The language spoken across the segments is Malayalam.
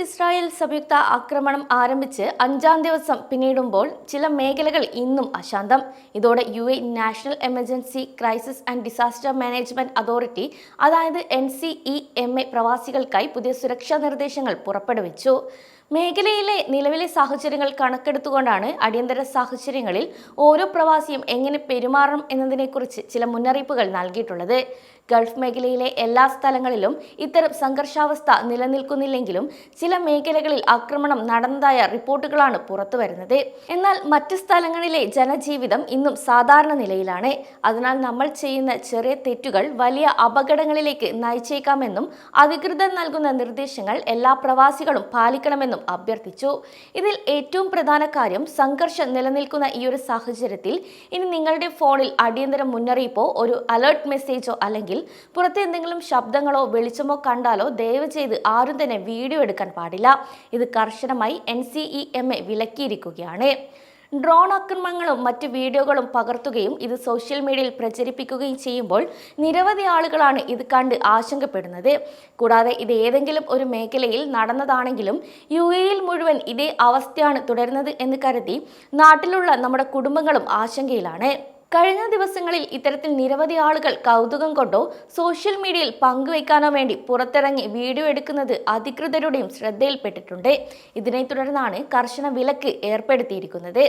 ഇസ്രായേൽ സംയുക്ത ആക്രമണം ആരംഭിച്ച് 5-ാം ദിവസം പിന്നിടുമ്പോൾ ചില മേഖലകൾ ഇന്നും അശാന്തം. ഇതോടെ UAE national emergency crisis and disaster management authority അതായത് NCEMA പ്രവാസികൾക്കായി പുതിയ സുരക്ഷാ നിർദ്ദേശങ്ങൾ പുറപ്പെടുവിച്ചു. മേഖലയിലെ നിലവിലെ സാഹചര്യങ്ങൾ കണക്കെടുത്തുകൊണ്ടാണ് അടിയന്തര സാഹചര്യങ്ങളിൽ ഓരോ പ്രവാസിയും എങ്ങനെ പെരുമാറണം എന്നതിനെക്കുറിച്ച് ചില മുന്നറിയിപ്പുകൾ നൽകിയിട്ടുള്ളത്. ഗൾഫ് മേഖലയിലെ എല്ലാ സ്ഥലങ്ങളിലും ഇത്തരം സംഘർഷാവസ്ഥ നിലനിൽക്കുന്നില്ലെങ്കിലും ചില മേഖലകളിൽ ആക്രമണം നടന്നതായ റിപ്പോർട്ടുകളാണ് പുറത്തുവരുന്നത്. എന്നാൽ മറ്റ് സ്ഥലങ്ങളിലെ ജനജീവിതം ഇന്നും സാധാരണ നിലയിലാണ്. അതിനാൽ നമ്മൾ ചെയ്യുന്ന ചെറിയ തെറ്റുകൾ വലിയ അപകടങ്ങളിലേക്ക് നയിച്ചേക്കാമെന്നും അധികൃതർ നൽകുന്ന നിർദ്ദേശങ്ങൾ എല്ലാ പ്രവാസികളും പാലിക്കണമെന്നും അഭ്യർത്ഥിച്ചു. ഇതിൽ ഏറ്റവും പ്രധാന കാര്യം സംഘർഷം നിലനിൽക്കുന്ന ഈ ഒരു സാഹചര്യത്തിൽ ഇനി നിങ്ങളുടെ ഫോണിൽ അടിയന്തര മുന്നറിയിപ്പോ ഒരു അലേർട്ട് മെസ്സേജോ അല്ലെങ്കിൽ പുറത്തെ എന്തെങ്കിലും ശബ്ദങ്ങളോ വെളിച്ചമോ കണ്ടാലോ ദയവ് ചെയ്ത് ആരും തന്നെ വീഡിയോ എടുക്കാൻ പാടില്ല. ഇത് കർശനമായി NCEMA വിലക്കിയിരിക്കുകയാണ്. ഡ്രോൺ ആക്രമണങ്ങളും മറ്റ് വീഡിയോകളും പകർത്തുകയും ഇത് സോഷ്യൽ മീഡിയയിൽ പ്രചരിപ്പിക്കുകയും ചെയ്യുമ്പോൾ നിരവധി ആളുകളാണ് ഇത് കണ്ട് ആശങ്കപ്പെടുന്നത്. കൂടാതെ ഇത് ഏതെങ്കിലും ഒരു മേഖലയിൽ നടന്നതാണെങ്കിലും UAE മുഴുവൻ ഇതേ അവസ്ഥയാണ് തുടരുന്നത് എന്ന് കരുതി നാട്ടിലുള്ള നമ്മുടെ കുടുംബങ്ങളും ആശങ്കയിലാണ്. കഴിഞ്ഞ ദിവസങ്ങളിൽ ഇത്തരത്തിൽ നിരവധി ആളുകൾ കൗതുകം കൊണ്ടോ സോഷ്യൽ മീഡിയയിൽ പങ്കുവയ്ക്കാനോ വേണ്ടി പുറത്തിറങ്ങി വീഡിയോ എടുക്കുന്നത് അധികൃതരുടെയും ശ്രദ്ധയിൽപ്പെട്ടിട്ടുണ്ട്. ഇതിനെ തുടർന്നാണ് കർശന വിലക്ക് ഏർപ്പെടുത്തിയിരിക്കുന്നത്.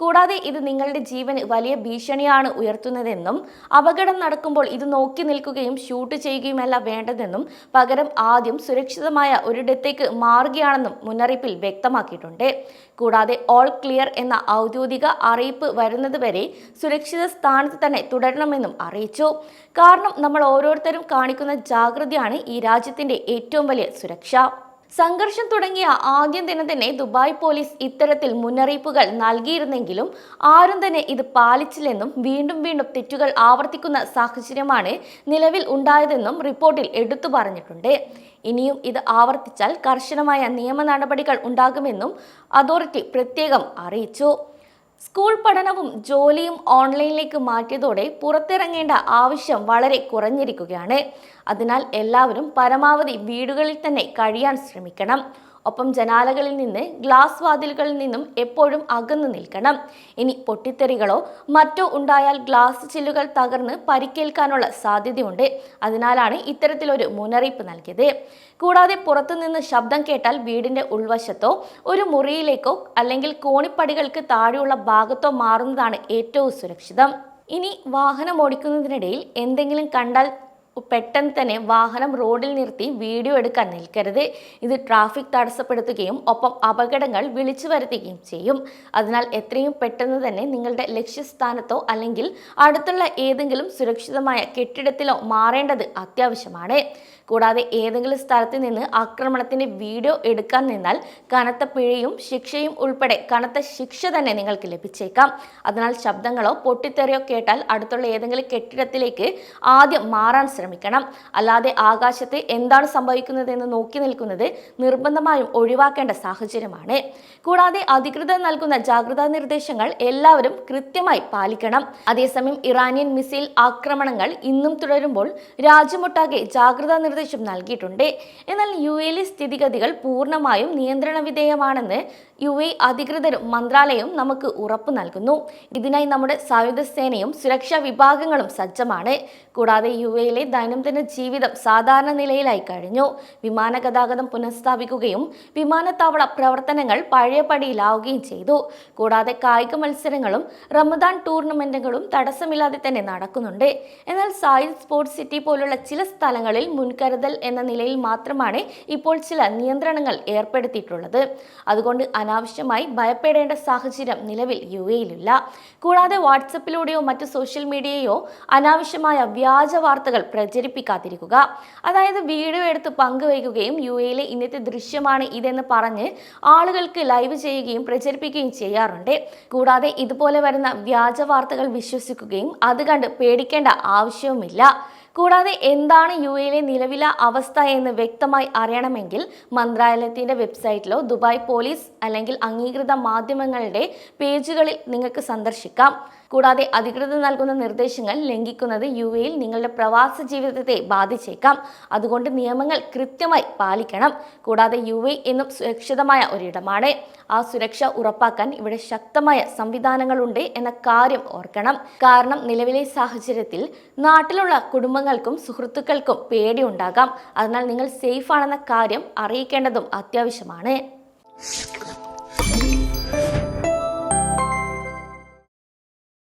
കൂടാതെ ഇത് നിങ്ങളുടെ ജീവന് വലിയ ഭീഷണിയാണ് ഉയർത്തുന്നതെന്നും അപകടം നടക്കുമ്പോൾ ഇത് നോക്കി നിൽക്കുകയും ഷൂട്ട് ചെയ്യുകയുമല്ല വേണ്ടതെന്നും പകരം ആദ്യം സുരക്ഷിതമായ ഒരിടത്തേക്ക് മാറുകയാണെന്നും മുന്നറിയിപ്പിൽ വ്യക്തമാക്കിയിട്ടുണ്ട്. കൂടാതെ ഓൾ ക്ലിയർ എന്ന ഔദ്യോഗിക അറിയിപ്പ് വരുന്നതുവരെ സുരക്ഷിത സ്ഥാനത്ത് തന്നെ തുടരണമെന്നും അറിയിച്ചു. കാരണം നമ്മൾ ഓരോരുത്തരും കാണിക്കുന്ന ജാഗ്രതയാണ് ഈ രാജ്യത്തിന്റെ ഏറ്റവും വലിയ സുരക്ഷ. സംഘർഷം തുടങ്ങിയ ആദ്യ ദിനം തന്നെ ദുബായ് പോലീസ് ഇത്തരത്തിൽ മുന്നറിയിപ്പുകൾ നൽകിയിരുന്നെങ്കിലും ആരും തന്നെ ഇത് പാലിച്ചില്ലെന്നും വീണ്ടും വീണ്ടും തെറ്റുകൾ ആവർത്തിക്കുന്ന സാഹചര്യമാണ് നിലവിൽ ഉണ്ടായതെന്നും റിപ്പോർട്ടിൽ എടുത്തു പറഞ്ഞിട്ടുണ്ട്. ഇനിയും ഇത് ആവർത്തിച്ചാൽ കർശനമായ നിയമ നടപടികൾ ഉണ്ടാകുമെന്നും അതോറിറ്റി പ്രത്യേകം അറിയിച്ചു. സ്കൂൾ പഠനവും ജോലിയും ഓൺലൈനിലേക്ക് മാറ്റിയതോടെ പുറത്തിറങ്ങേണ്ട ആവശ്യം വളരെ കുറഞ്ഞിരിക്കുകയാണ്. അതിനാൽ എല്ലാവരും പരമാവധി വീടുകളിൽ തന്നെ കഴിയാൻ ശ്രമിക്കണം. ഒപ്പം ജനാലകളിൽ നിന്ന് ഗ്ലാസ് വാതിലുകളിൽ നിന്നും എപ്പോഴും അകന്നു നിൽക്കണം. ഇനി പൊട്ടിത്തെറികളോ മറ്റോ ഉണ്ടായാൽ ഗ്ലാസ് ചില്ലുകൾ തകർന്ന് പരിക്കേൽക്കാനുള്ള സാധ്യതയുണ്ട്. അതിനാലാണ് ഇത്തരത്തിലൊരു മുന്നറിയിപ്പ് നൽകിയത്. കൂടാതെ പുറത്തുനിന്ന് ശബ്ദം കേട്ടാൽ വീടിന്റെ ഉൾവശത്തോ ഒരു മുറിയിലേക്കോ അല്ലെങ്കിൽ കോണിപ്പടികൾക്ക് താഴെയുള്ള ഭാഗത്തോ മാറുന്നതാണ് ഏറ്റവും സുരക്ഷിതം. ഇനി വാഹനം ഓടിക്കുന്നതിനിടയിൽ എന്തെങ്കിലും കണ്ടാൽ പെട്ടെന്ന് തന്നെ വാഹനം റോഡിൽ നിർത്തി വീഡിയോ എടുക്കാൻ നിൽക്കരുത്. ഇത് ട്രാഫിക് തടസ്സപ്പെടുത്തുകയും ഒപ്പം അപകടങ്ങൾ വിളിച്ചു വരുത്തുകയും ചെയ്യും. അതിനാൽ എത്രയും പെട്ടെന്ന് തന്നെ നിങ്ങളുടെ ലക്ഷ്യസ്ഥാനത്തോ അല്ലെങ്കിൽ അടുത്തുള്ള ഏതെങ്കിലും സുരക്ഷിതമായ കെട്ടിടത്തിലോ മാറേണ്ടത് അത്യാവശ്യമാണ്. കൂടാതെ ഏതെങ്കിലും സ്ഥലത്ത് നിന്ന് ആക്രമണത്തിന്റെ വീഡിയോ എടുക്കാൻ നിന്നാൽ കനത്ത പിഴയും ശിക്ഷയും ഉൾപ്പെടെ കനത്ത ശിക്ഷ തന്നെ നിങ്ങൾക്ക് ലഭിച്ചേക്കാം. അതിനാൽ ശബ്ദങ്ങളോ പൊട്ടിത്തെറിയോ കേട്ടാൽ അടുത്തുള്ള ഏതെങ്കിലും കെട്ടിടത്തിലേക്ക് ആദ്യം മാറാൻ ശ്രമിക്കണം. അല്ലാതെ ആകാശത്ത് എന്താണ് സംഭവിക്കുന്നതെന്ന് നോക്കി നിൽക്കുന്നത് നിർബന്ധമായും ഒഴിവാക്കേണ്ട സാഹചര്യമാണ്. കൂടാതെ അധികൃതർ നൽകുന്ന ജാഗ്രതാ നിർദ്ദേശങ്ങൾ എല്ലാവരും കൃത്യമായി പാലിക്കണം. അതേസമയം ഇറാനിയൻ മിസൈൽ ആക്രമണങ്ങൾ ഇന്നും തുടരുമ്പോൾ രാജ്യമൊട്ടാകെ ജാഗ്രതാ നിർദ്ദേശം നൽകിയിട്ടുണ്ട്. എന്നാൽ UAE സ്ഥിതിഗതികൾ പൂർണ്ണമായും നിയന്ത്രണ വിധേയമാണെന്ന് UAE അധികൃതരും മന്ത്രാലയവും നമുക്ക് ഉറപ്പു നൽകുന്നു. ഇതിനായി നമ്മുടെ സായുധ സേനയും സുരക്ഷാ വിഭാഗങ്ങളും സജ്ജമാണ്. കൂടാതെ UAE ദൈനംദിന ജീവിതം സാധാരണ നിലയിലായി കഴിഞ്ഞു. വിമാന ഗതാഗതം പുനഃസ്ഥാപിക്കുകയും വിമാനത്താവള പ്രവർത്തനങ്ങൾ പഴയപടിയിലാവുകയും ചെയ്തു. കൂടാതെ കായിക മത്സരങ്ങളും റമദാൻ ടൂർണമെന്റുകളും തടസ്സമില്ലാതെ തന്നെ നടക്കുന്നുണ്ട്. എന്നാൽ സായിദ് സ്പോർട്സ് സിറ്റി പോലുള്ള ചില സ്ഥലങ്ങളിൽ മുൻകരുതൽ എന്ന നിലയിൽ മാത്രമാണ് ഇപ്പോൾ ചില നിയന്ത്രണങ്ങൾ ഏർപ്പെടുത്തിയിട്ടുള്ളത്. അതുകൊണ്ട് അനാവശ്യമായി ഭയപ്പെടേണ്ട സാഹചര്യം നിലവിൽ UAE-യിലില്ല. കൂടാതെ വാട്സപ്പിലൂടെയോ മറ്റ് സോഷ്യൽ മീഡിയയോ അനാവശ്യമായ വ്യാജ വാർത്തകൾ പ്രചരിപ്പിക്കാതിരിക്കുക. അതായത് വീഡിയോ എടുത്ത് പങ്കുവയ്ക്കുകയും UAE-യിലെ ഇന്നത്തെ ദൃശ്യമാണ് ഇതെന്ന് പറഞ്ഞ് ആളുകൾക്ക് ലൈവ് ചെയ്യുകയും പ്രചരിപ്പിക്കുകയും ചെയ്യാറുണ്ട്. കൂടാതെ ഇതുപോലെ വരുന്ന വ്യാജ വാർത്തകൾ വിശ്വസിക്കുകയും അത് കണ്ട് പേടിക്കേണ്ട ആവശ്യവുമില്ല. കൂടാതെ എന്താണ് UAE-യിലെ നിലവിലെ അവസ്ഥ എന്ന് വ്യക്തമായി അറിയണമെങ്കിൽ മന്ത്രാലയത്തിന്റെ വെബ്സൈറ്റിലോ ദുബായ് പോലീസ് അല്ലെങ്കിൽ അംഗീകൃത മാധ്യമങ്ങളുടെ പേജുകളിൽ നിങ്ങൾക്ക് സന്ദർശിക്കാം. കൂടാതെ അധികൃതർ നൽകുന്ന നിർദ്ദേശങ്ങൾ ലംഘിക്കുന്നത് UAE-യിൽ നിങ്ങളുടെ പ്രവാസ ജീവിതത്തെ ബാധിച്ചേക്കാം. അതുകൊണ്ട് നിയമങ്ങൾ കൃത്യമായി പാലിക്കണം. കൂടാതെ UAE എന്നും സുരക്ഷിതമായ ഒരിടമാണ്. ആ സുരക്ഷ ഉറപ്പാക്കാൻ ഇവിടെ ശക്തമായ സംവിധാനങ്ങളുണ്ട് എന്ന കാര്യം ഓർക്കണം. കാരണം നിലവിലെ സാഹചര്യത്തിൽ നാട്ടിലുള്ള കുടുംബങ്ങൾക്കും സുഹൃത്തുക്കൾക്കും പേടിയുണ്ടാകാം. അതിനാൽ നിങ്ങൾ സേഫ് ആണെന്ന കാര്യം അറിയിക്കേണ്ടതും അത്യാവശ്യമാണ്.